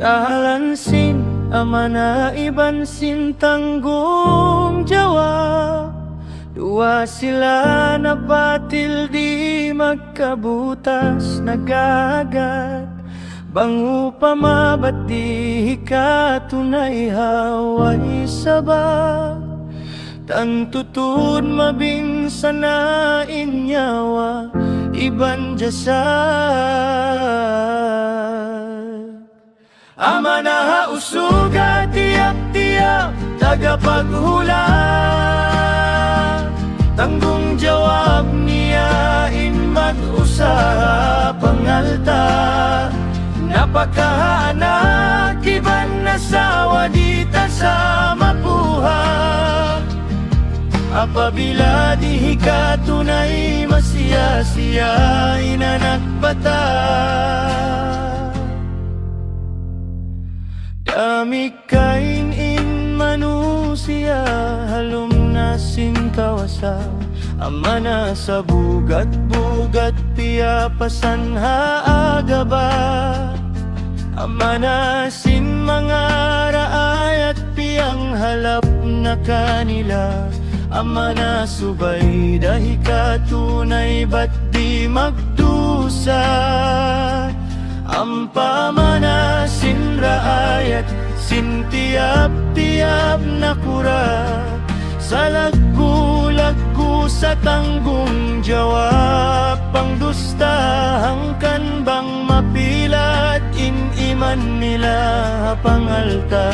Kahalansin amana ibansin tanggung jawab. Dua sila na batil di magkabutas nagagat. Bangu pamabat di katunay haway sabab. Tantutud mabinsan na inyawa iban jasad. Amana usuga tiap-tiap tagapaghula. Tanggung jawab niya in mag-usaha pangalta. Napakaanak iban nasawa dita sa mapuha. Apabila di ka tunay masiya-siya inanak bata. Dami kain in manusia halum nasin kawasa. Amana sa bugat-bugat piyapasan haagaba. Amana sin mga raayat piyang halap na kanila. Amana subay dahi ka tunay ba't di magdusa. Ampamana sin raayat sin tiap-tiap na kura. Sa lagu-lagu sa tanggung jawab pangdusta hangkan bang mapilat in iman nila pangalta.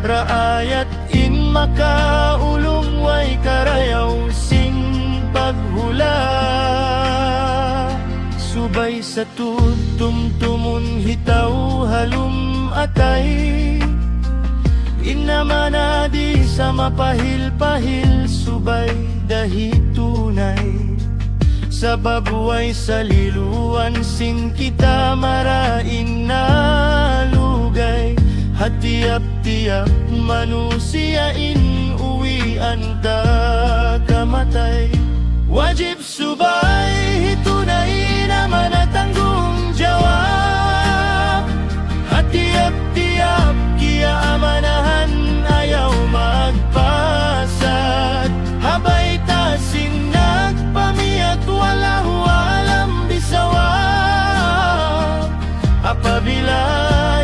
Raayat in makaulong way karayaw sing paghula. Subay sa tutumtumun hitaw halum atay. Inamana di sa mapahil-pahil subay dahi tunay. Sa babuay sa liluan sin kita marain na lugay. Hatiap-tiap manusia in uwian ta kamatay. Wajib subay tunay naman at tanggung jawab. Hatiap-tiap kiya amanahan ayaw magpasad. Habay tasin nagpamiyat wala alam bisawab. Apabila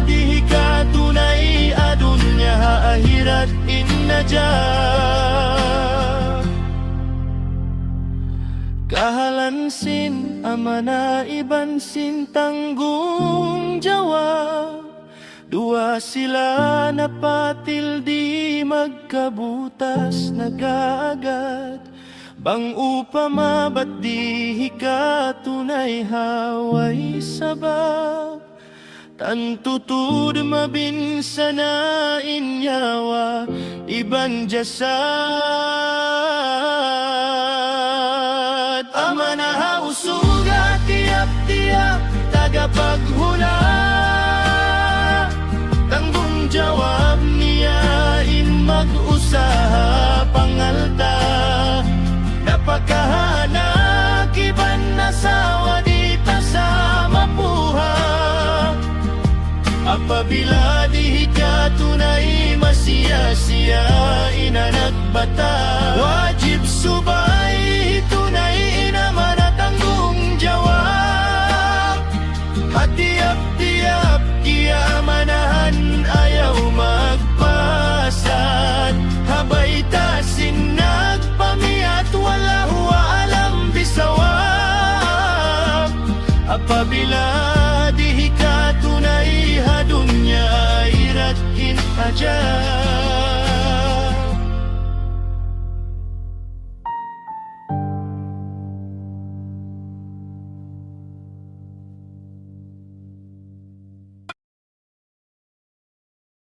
di ka tunay adunya haahirat innajab. Kahalansin amana ibansin tanggung jawab. Dua sila na patil di magkabutas nagagat. Bang upama ba't di ka tunay haway sabab. Tantutud mabinsan na inyawa iban jasad. Amana usuga tiap-tiap tagapaghula. Tanggung jawab niya in mag-usaha pangalta. Napakahanak iban nasawa dita sa mapuha. Apabila di ka tunay masiya-siya inanak bata. Wajib subay tunay naman at tanggung jawab. Hatiap-tiap kiya manahan ayaw magpasad. Habay tasin nagpamiyat wala alam bisawab. Apabila di ka tunay hadunya irat in ajab.